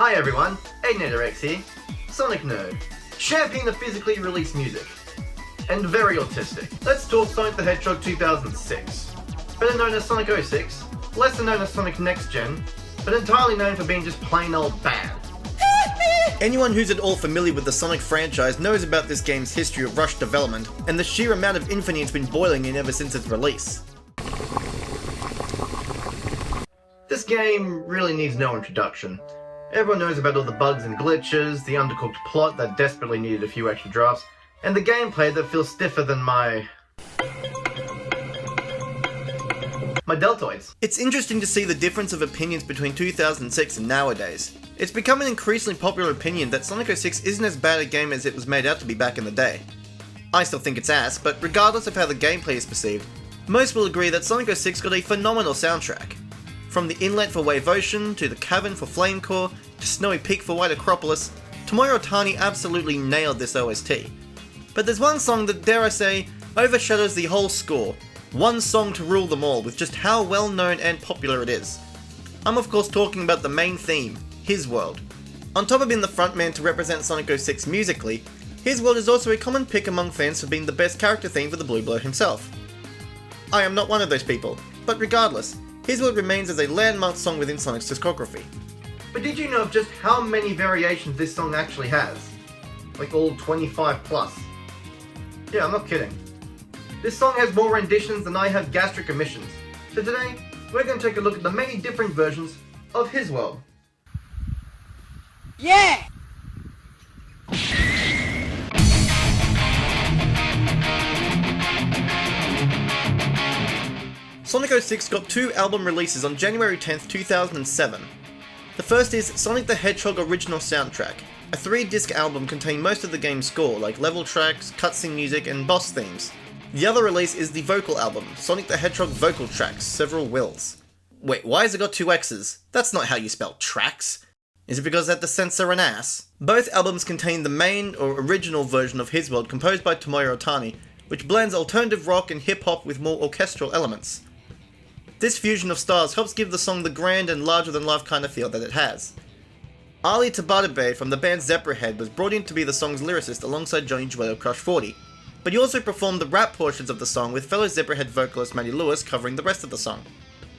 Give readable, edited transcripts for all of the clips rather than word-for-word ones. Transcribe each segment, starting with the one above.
Hi everyone, AidenAtorX here, Sonic Nerd, champion of physically released music, and very autistic. Let's talk Sonic the Hedgehog 2006, better known as Sonic 06, lesser known as Sonic Next Gen, but entirely known for being just plain old bad. Anyone who's at all familiar with the Sonic franchise knows about this game's history of rushed development, and the sheer amount of infamy it's been boiling in ever since its release. This game really needs no introduction. Everyone knows about all the bugs and glitches, the undercooked plot that desperately needed a few extra drafts, and the gameplay that feels stiffer than my deltoids. It's interesting to see the difference of opinions between 2006 and nowadays. It's become an increasingly popular opinion that Sonic 06 isn't as bad a game as it was made out to be back in the day. I still think it's ass, but regardless of how the gameplay is perceived, most will agree that Sonic 06 got a phenomenal soundtrack. From the inlet for Wave Ocean, to the cavern for Flame Core, to Snowy Peak for White Acropolis, Tomohiro Ohtani absolutely nailed this OST. But there's one song that, dare I say, overshadows the whole score. One song to rule them all, with just how well known and popular it is. I'm of course talking about the main theme, His World. On top of being the frontman to represent Sonic 06 musically, His World is also a common pick among fans for being the best character theme for the Blue Blow himself. I am not one of those people, but regardless, His World remains as a landmark song within Sonic's discography. But did you know of just how many variations this song actually has? Like all 25 plus. Yeah, I'm not kidding. This song has more renditions than I have gastric emissions. So today, we're going to take a look at the many different versions of His World. Yeah! Sonic 06 got two album releases on January 10th, 2007. The first is Sonic the Hedgehog Original Soundtrack. A 3-disc album containing most of the game's score, like level tracks, cutscene music, and boss themes. The other release is the vocal album, Sonic the Hedgehog Vocal Tracks, Several Wills. Wait, why has it got two X's? That's not how you spell tracks. Is it because that the censor an ass? Both albums contain the main, or original version of His World composed by Tomohiro Ohtani, which blends alternative rock and hip-hop with more orchestral elements. This fusion of styles helps give the song the grand and larger-than-life kind of feel that it has. Ali Tabatabai from the band Zebrahead was brought in to be the song's lyricist alongside Johnny Jewel of Crush 40, but he also performed the rap portions of the song with fellow Zebrahead vocalist Matty Lewis covering the rest of the song.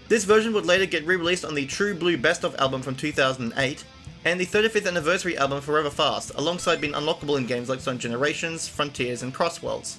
This version would later get re-released on the True Blue Best Of album from 2008, and the 35th anniversary album Forever Fast, alongside being unlockable in games like Sonic Generations, Frontiers, and Crossworlds.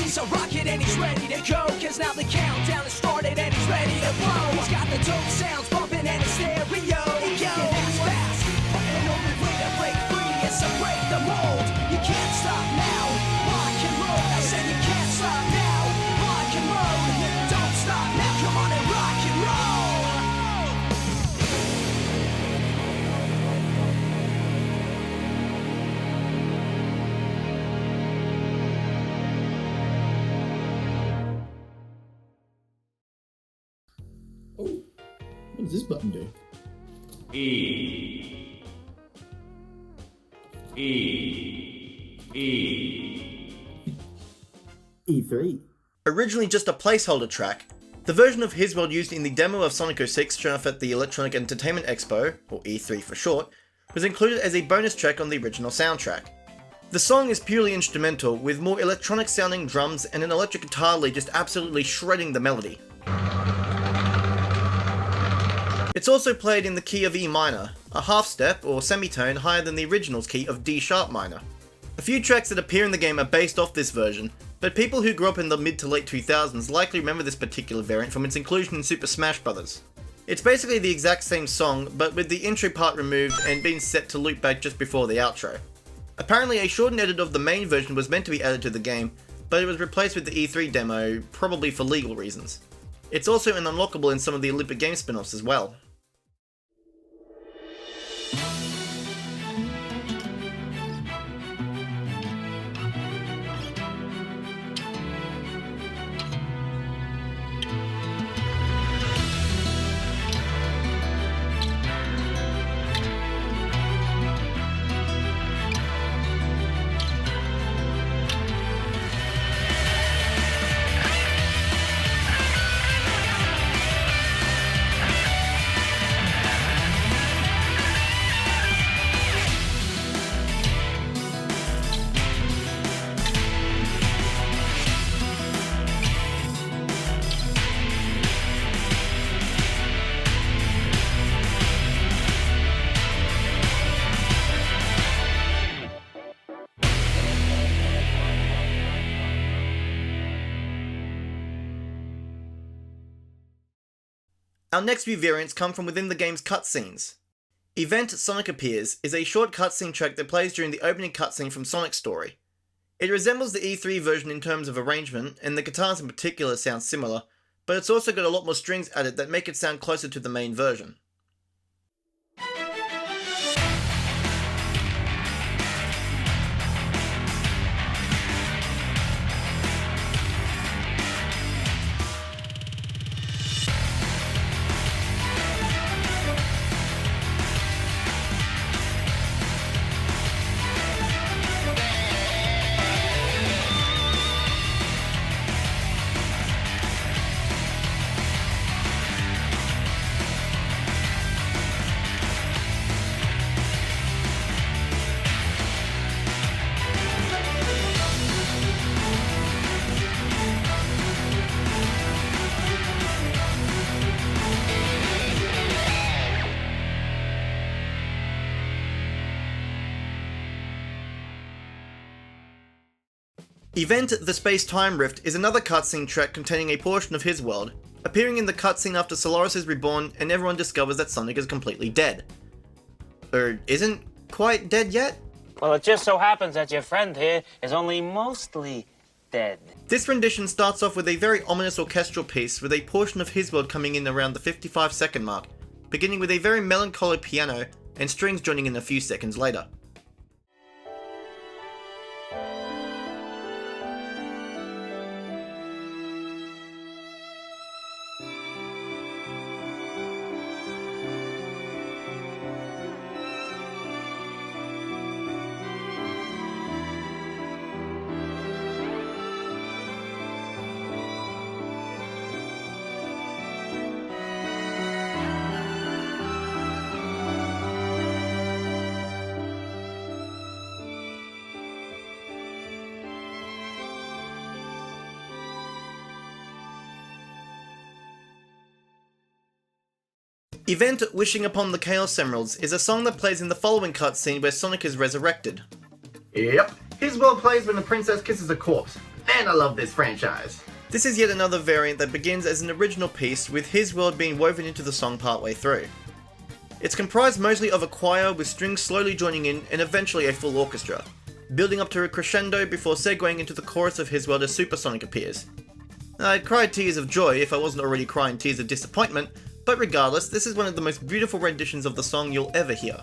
He's a rocket and he's ready to go, cause now the countdown has started and he's ready to blow. He's got the dope sounds bumping and his stereo. He can act fast, and only way to break free is to break the mold. You can't stop now, rock and roll. I said you can't stop now, rock and roll. Don't stop now, come on and rock and roll. What does this button do? E. E3. Originally just a placeholder track, the version of His World used in the demo of Sonic 06 shown off at the Electronic Entertainment Expo, or E3 for short, was included as a bonus track on the original soundtrack. The song is purely instrumental, with more electronic sounding drums and an electric guitar lead just absolutely shredding the melody. It's also played in the key of E minor, a half step or semitone higher than the original's key of D sharp minor. A few tracks that appear in the game are based off this version, but people who grew up in the mid to late 2000s likely remember this particular variant from its inclusion in Super Smash Bros. It's basically the exact same song, but with the intro part removed and being set to loop back just before the outro. Apparently a shortened edit of the main version was meant to be added to the game, but it was replaced with the E3 demo, probably for legal reasons. It's also an unlockable in some of the Olympic Games spin-offs as well. Our next few variants come from within the game's cutscenes. Event Sonic Appears is a short cutscene track that plays during the opening cutscene from Sonic's story. It resembles the E3 version in terms of arrangement, and the guitars in particular sound similar, but it's also got a lot more strings added that make it sound closer to the main version. Event The Space-Time Rift is another cutscene track containing a portion of his world, appearing in the cutscene after Solaris is reborn and everyone discovers that Sonic is completely dead. Or isn't quite dead yet? Well, it just so happens that your friend here is only mostly dead. This rendition starts off with a very ominous orchestral piece with a portion of his world coming in around the 55-second mark, beginning with a very melancholic piano and strings joining in a few seconds later. Event Wishing Upon the Chaos Emeralds is a song that plays in the following cutscene where Sonic is resurrected. Yep, his world plays when the princess kisses a corpse. Man, I love this franchise. This is yet another variant that begins as an original piece with his world being woven into the song partway through. It's comprised mostly of a choir with strings slowly joining in and eventually a full orchestra, building up to a crescendo before segueing into the chorus of his world as Super Sonic appears. I'd cry tears of joy if I wasn't already crying tears of disappointment, but regardless, this is one of the most beautiful renditions of the song you'll ever hear.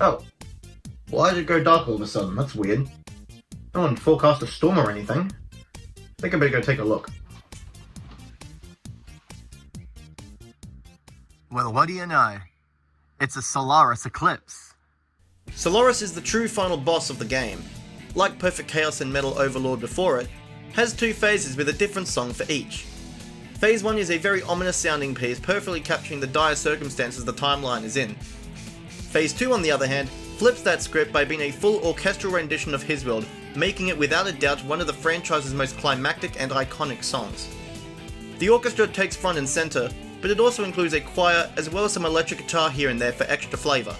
Oh. Why did it go dark all of a sudden? That's weird. No one forecast a storm or anything. I think I better go take a look. Well, what do you know? It's a Solaris eclipse. Solaris is the true final boss of the game. Like Perfect Chaos and Metal Overlord before it, has two phases with a different song for each. Phase 1 is a very ominous sounding piece perfectly capturing the dire circumstances the timeline is in. Phase 2 on the other hand, flips that script by being a full orchestral rendition of his world, making it without a doubt one of the franchise's most climactic and iconic songs. The orchestra takes front and center, but it also includes a choir as well as some electric guitar here and there for extra flavour.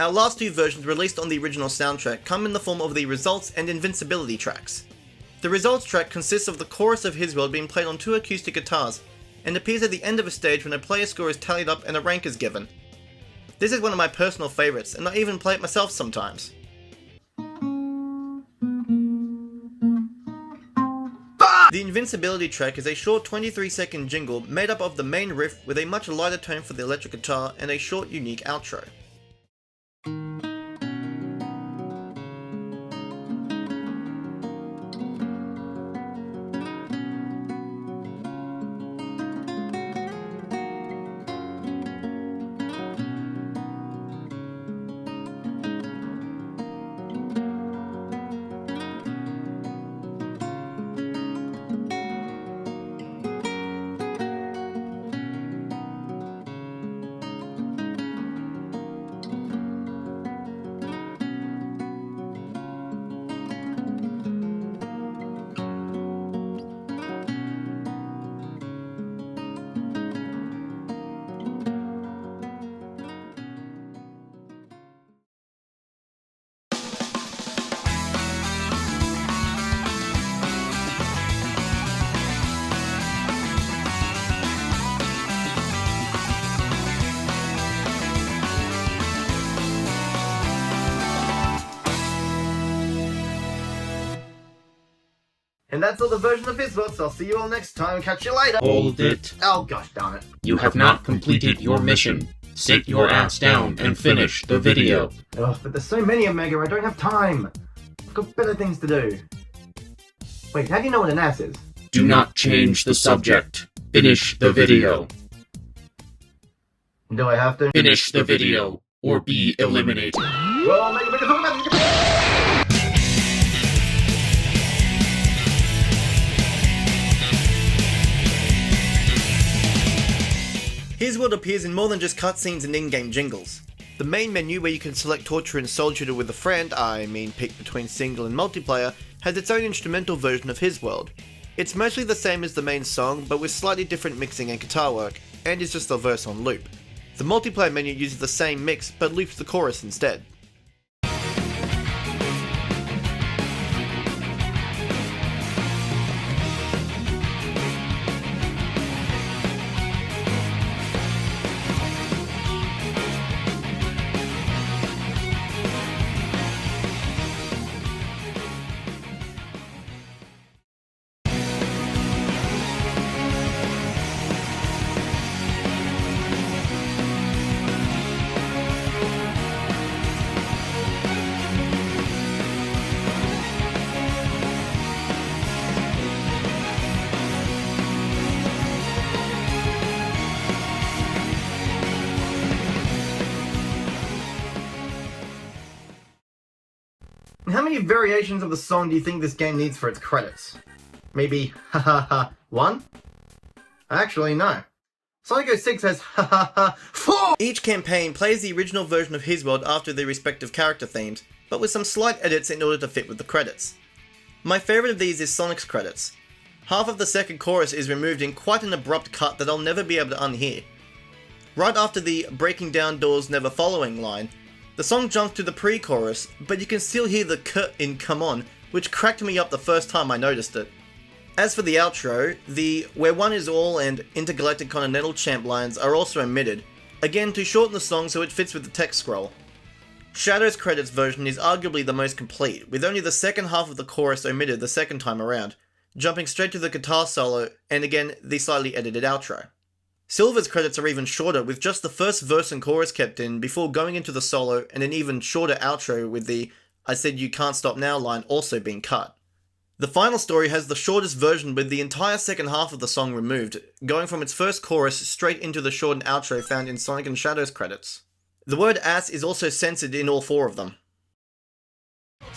Our last two versions released on the original soundtrack come in the form of the Results and Invincibility tracks. The Results track consists of the chorus of His World being played on 2 acoustic guitars, and appears at the end of a stage when a player score is tallied up and a rank is given. This is one of my personal favourites, and I even play it myself sometimes. The Invincibility track is a short 23-second jingle made up of the main riff with a much lighter tone for the electric guitar and a short unique outro. And that's all the version of His World, so I'll see you all next time. Catch you later. Hold it. Oh gosh darn it. You have not completed your mission. Sit your ass down and finish the video. Ugh, but there's so many, Omega, I don't have time. I've got better things to do. Wait, how do you know what an ass is? Do not change the subject. Finish the video. Do I have to? Finish the video, or be eliminated. Well, Omega, talk about this. His World appears in more than just cutscenes and in-game jingles. The main menu, where you can select Torture and Solitude with a friend, pick between single and multiplayer, has its own instrumental version of His World. It's mostly the same as the main song, but with slightly different mixing and guitar work, and is just a verse on loop. The multiplayer menu uses the same mix, but loops the chorus instead. How many variations of the song do you think this game needs for its credits? Maybe, ha ha ha, 1? Actually, no. Sonic 06 has ha ha ha 4! Each campaign plays the original version of His World after their respective character themes, but with some slight edits in order to fit with the credits. My favourite of these is Sonic's credits. Half of the second chorus is removed in quite an abrupt cut that I'll never be able to unhear. Right after the breaking down doors never following line, the song jumps to the pre-chorus, but you can still hear the "k" in Come On, which cracked me up the first time I noticed it. As for the outro, the Where One Is All and Intergalactic Continental Champ lines are also omitted, again to shorten the song so it fits with the text scroll. Shadow's credits version is arguably the most complete, with only the second half of the chorus omitted the second time around, jumping straight to the guitar solo and again the slightly edited outro. Silver's credits are even shorter, with just the first verse and chorus kept in before going into the solo, and an even shorter outro with the I said you can't stop now line also being cut. The final story has the shortest version with the entire second half of the song removed, going from its first chorus straight into the shortened outro found in Sonic and Shadow's credits. The word ass is also censored in all 4 of them.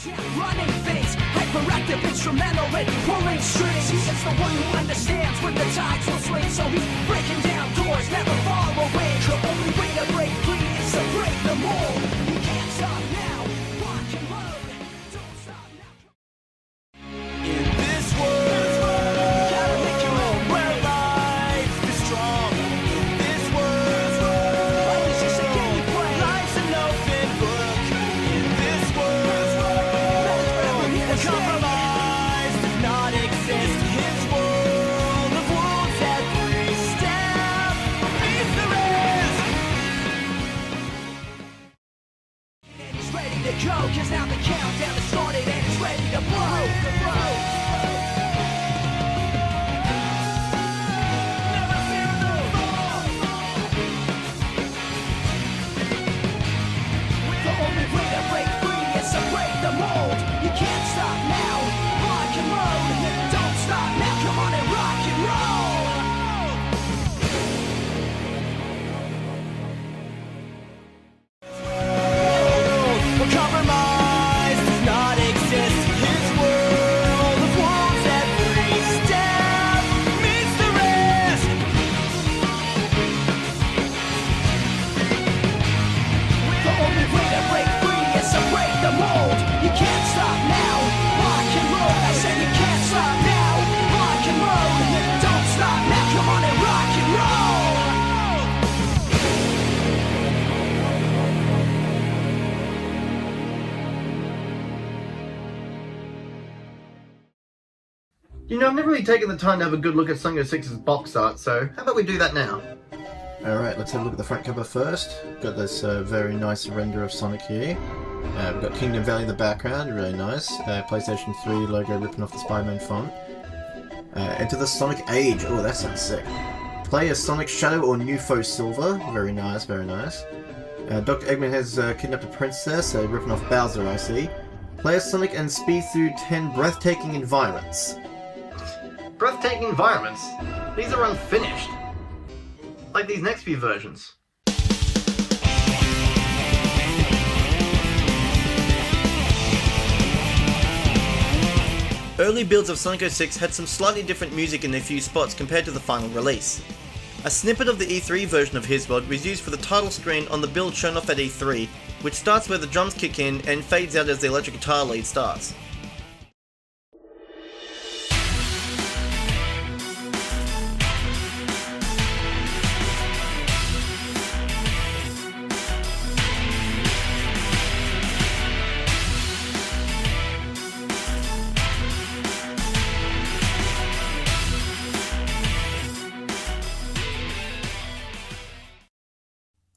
Running things, hyperactive, instrumental in pulling strings. He is the one who understands when the tides will swing. So he's breaking down doors, never far away. The only way to break free is to break the mold. You can't stop now, rock and roll. Don't stop now. In this world, gotta make your own where life is strong. In this world, life is just a game you play. Life's an open book. to go, cause now the countdown has started and it's ready to blow. The only way to break free is to break the mold. You can't stop now, rock and roll. Don't stop now, come on and rock and roll. Compromise does not exist. His world of wolves, every step meets the risk. The only way to break free is to break the mold. You can't stop now, rock and roll. I said you can't stop now, rock and roll. Don't stop now, come on and rock and roll. You know, I've never really taken the time to have a good look at Sonic 06's box art, so how about we do that now? Alright, let's have a look at the front cover first. Got this very nice render of Sonic here. We've got Kingdom Valley in the background, really nice. PlayStation 3 logo ripping off the Spider-Man font. Enter the Sonic Age, oh that sounds sick. Play as Sonic Shadow or New Foe Silver, very nice, very nice. Dr. Eggman has kidnapped a princess, ripping off Bowser I see. Play as Sonic and speed through 10 breathtaking environments. Breathtaking environments? These are unfinished. Like these next few versions. Early builds of Sonic 06 had some slightly different music in a few spots compared to the final release. A snippet of the E3 version of His World was used for the title screen on the build shown off at E3, which starts where the drums kick in and fades out as the electric guitar lead starts.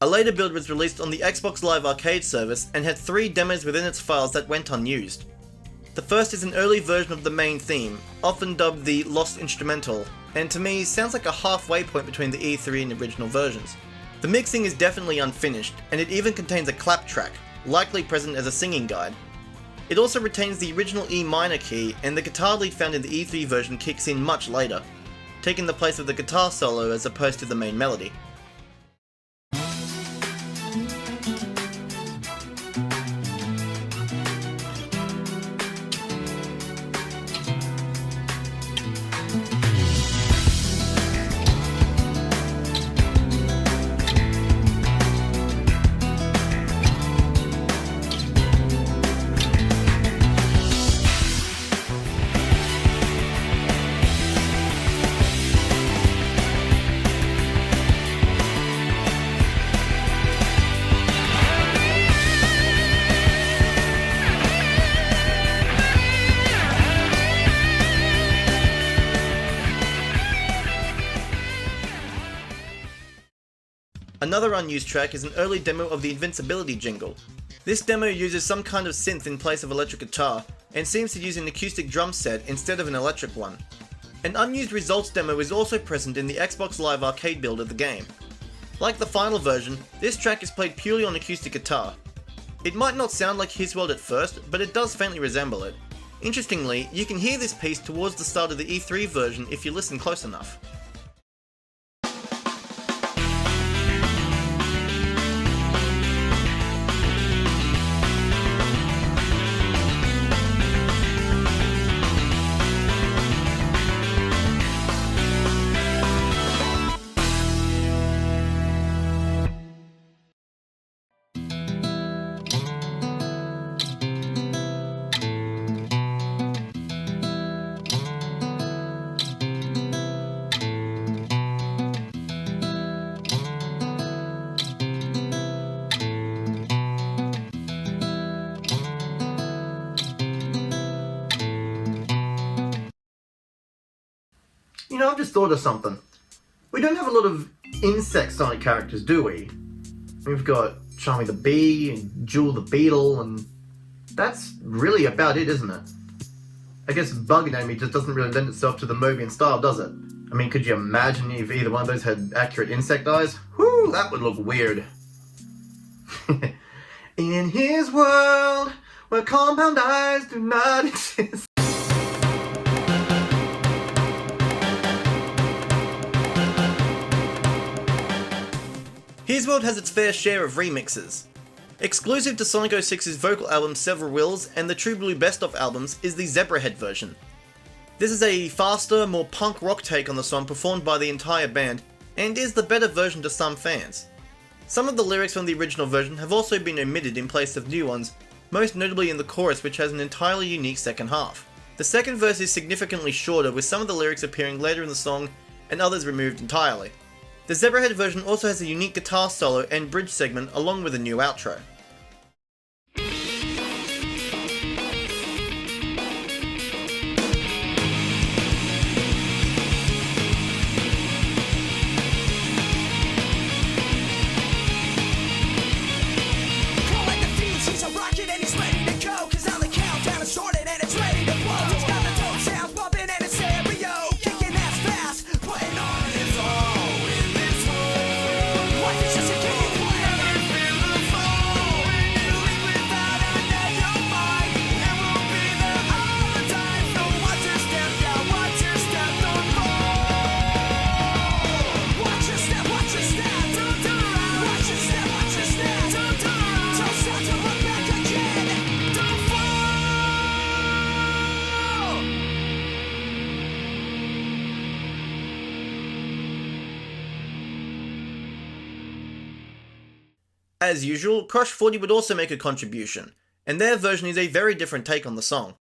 A later build was released on the Xbox Live Arcade service and had 3 demos within its files that went unused. The first is an early version of the main theme, often dubbed the Lost Instrumental, and to me sounds like a halfway point between the E3 and original versions. The mixing is definitely unfinished, and it even contains a clap track, likely present as a singing guide. It also retains the original E minor key, and the guitar lead found in the E3 version kicks in much later, taking the place of the guitar solo as opposed to the main melody. Another unused track is an early demo of the Invincibility jingle. This demo uses some kind of synth in place of electric guitar, and seems to use an acoustic drum set instead of an electric one. An unused results demo is also present in the Xbox Live Arcade build of the game. Like the final version, this track is played purely on acoustic guitar. It might not sound like His World at first, but it does faintly resemble it. Interestingly, you can hear this piece towards the start of the E3 version if you listen close enough. You know, I've just thought of something. We don't have a lot of insect Sonic characters, do we? We've got Charmy the Bee, and Jewel the Beetle, and That's really about it, isn't it? I guess Bug Enemy just doesn't really lend itself to the Mobian style, does it? I mean, could you imagine if either one of those had accurate insect eyes? Whew, that would look weird. In his world, where compound eyes do not exist. His World has its fair share of remixes. Exclusive to Sonic 06's vocal album Several Wills and the True Blue Best Of albums is the Zebrahead version. This is a faster, more punk rock take on the song performed by the entire band, and is the better version to some fans. Some of the lyrics from the original version have also been omitted in place of new ones, most notably in the chorus, which has an entirely unique second half. The second verse is significantly shorter, with some of the lyrics appearing later in the song and others removed entirely. The Zebrahead version also has a unique guitar solo and bridge segment along with a new outro. As usual, Crush 40 would also make a contribution, and their version is a very different take on the song.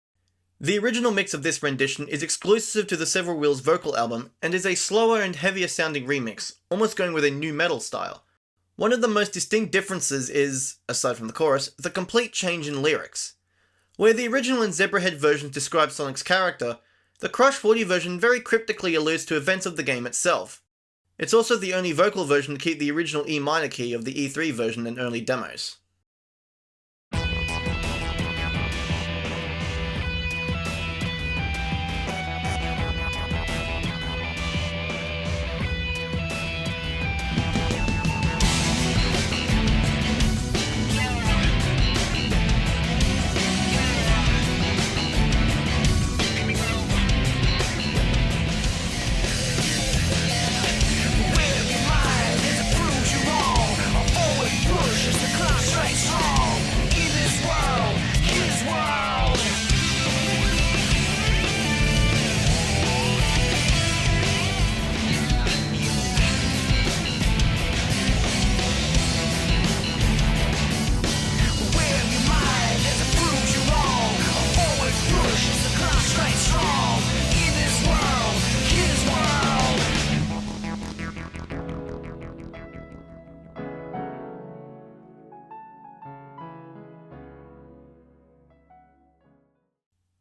The original mix of this rendition is exclusive to the Several Wills vocal album, and is a slower and heavier sounding remix, almost going with a nu metal style. One of the most distinct differences is, aside from the chorus, the complete change in lyrics. Where the original and Zebrahead versions describe Sonic's character, the Crush 40 version very cryptically alludes to events of the game itself. It's also the only vocal version to keep the original E minor key of the E3 version in early demos.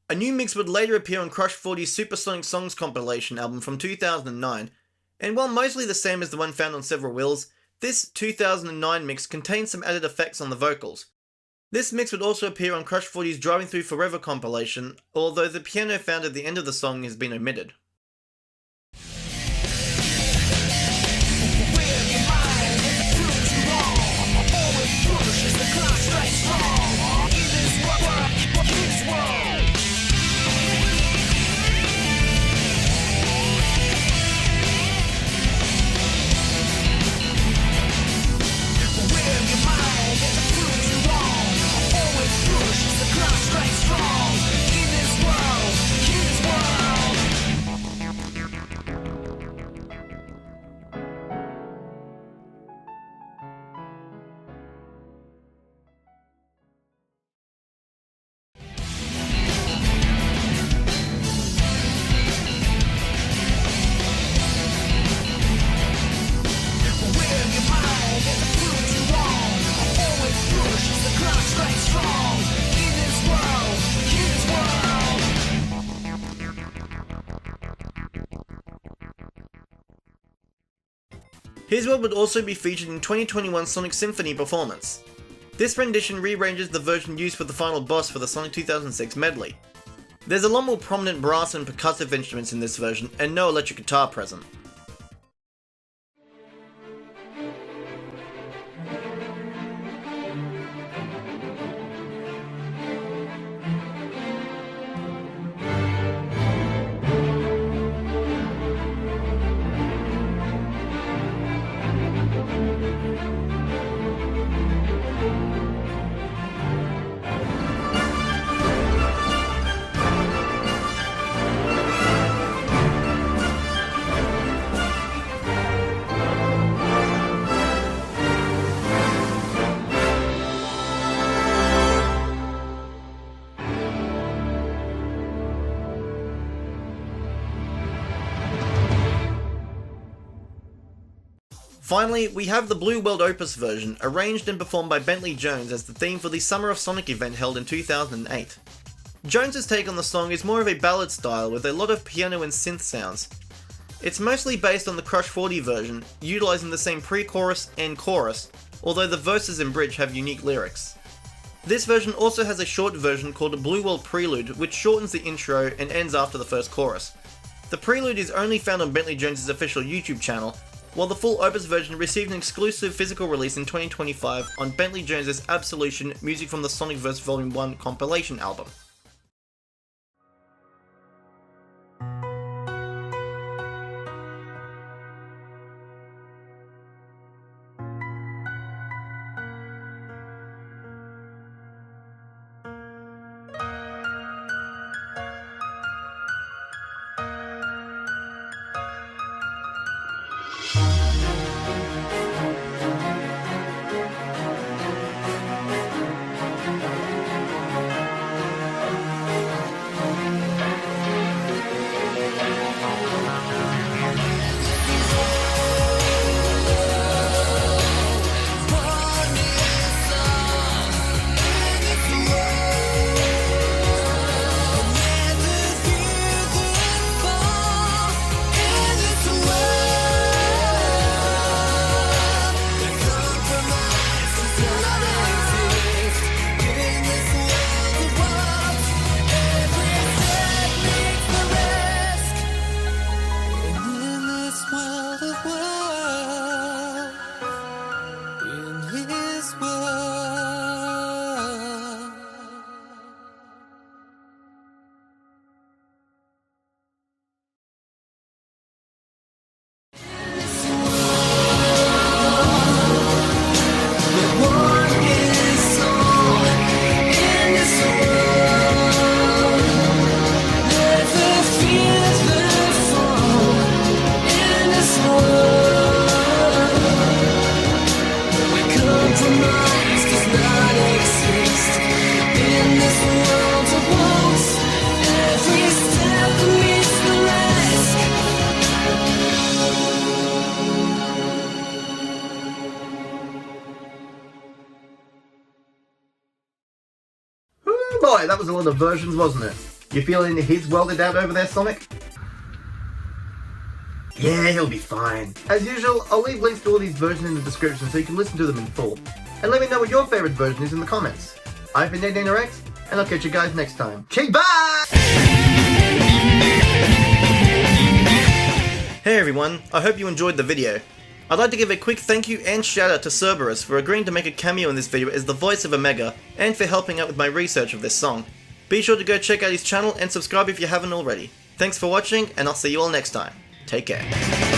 A new mix would later appear on Crush 40's Supersonic Songs compilation album from 2009, and while mostly the same as the one found on Several Wills, this 2009 mix contains some added effects on the vocals. This mix would also appear on Crush 40's Driving Through Forever compilation, although the piano found at the end of the song has been omitted. His World would also be featured in 2021 Sonic Symphony performance. This rendition rearranges the version used for the final boss for the Sonic 2006 medley. There's a lot more prominent brass and percussive instruments in this version, and no electric guitar present. Finally, we have the Blue World Opus version, arranged and performed by Bentley Jones as the theme for the Summer of Sonic event held in 2008. Jones's take on the song is more of a ballad style with a lot of piano and synth sounds. It's mostly based on the Crush 40 version, utilising the same pre-chorus and chorus, although the verses and bridge have unique lyrics. This version also has a short version called a Blue World Prelude, which shortens the intro and ends after the first chorus. The prelude is only found on Bentley Jones's official YouTube channel, while the full Opus version received an exclusive physical release in 2025 on Bentley Jones's Absolution Music from the Sonicverse Volume 1 compilation album. Boy, that was a lot of versions, wasn't it? You feeling his welded out over there, Sonic? Yeah, he'll be fine. As usual, I'll leave links to all these versions in the description so you can listen to them in full. And let me know what your favourite version is in the comments. I've been AidenAtorX, and I'll catch you guys next time. Okay, bye! Hey everyone, I hope you enjoyed the video. I'd like to give a quick thank you and shout out to Cerberus for agreeing to make a cameo in this video as the voice of Omega, and for helping out with my research of this song. Be sure to go check out his channel and subscribe if you haven't already. Thanks for watching, and I'll see you all next time. Take care.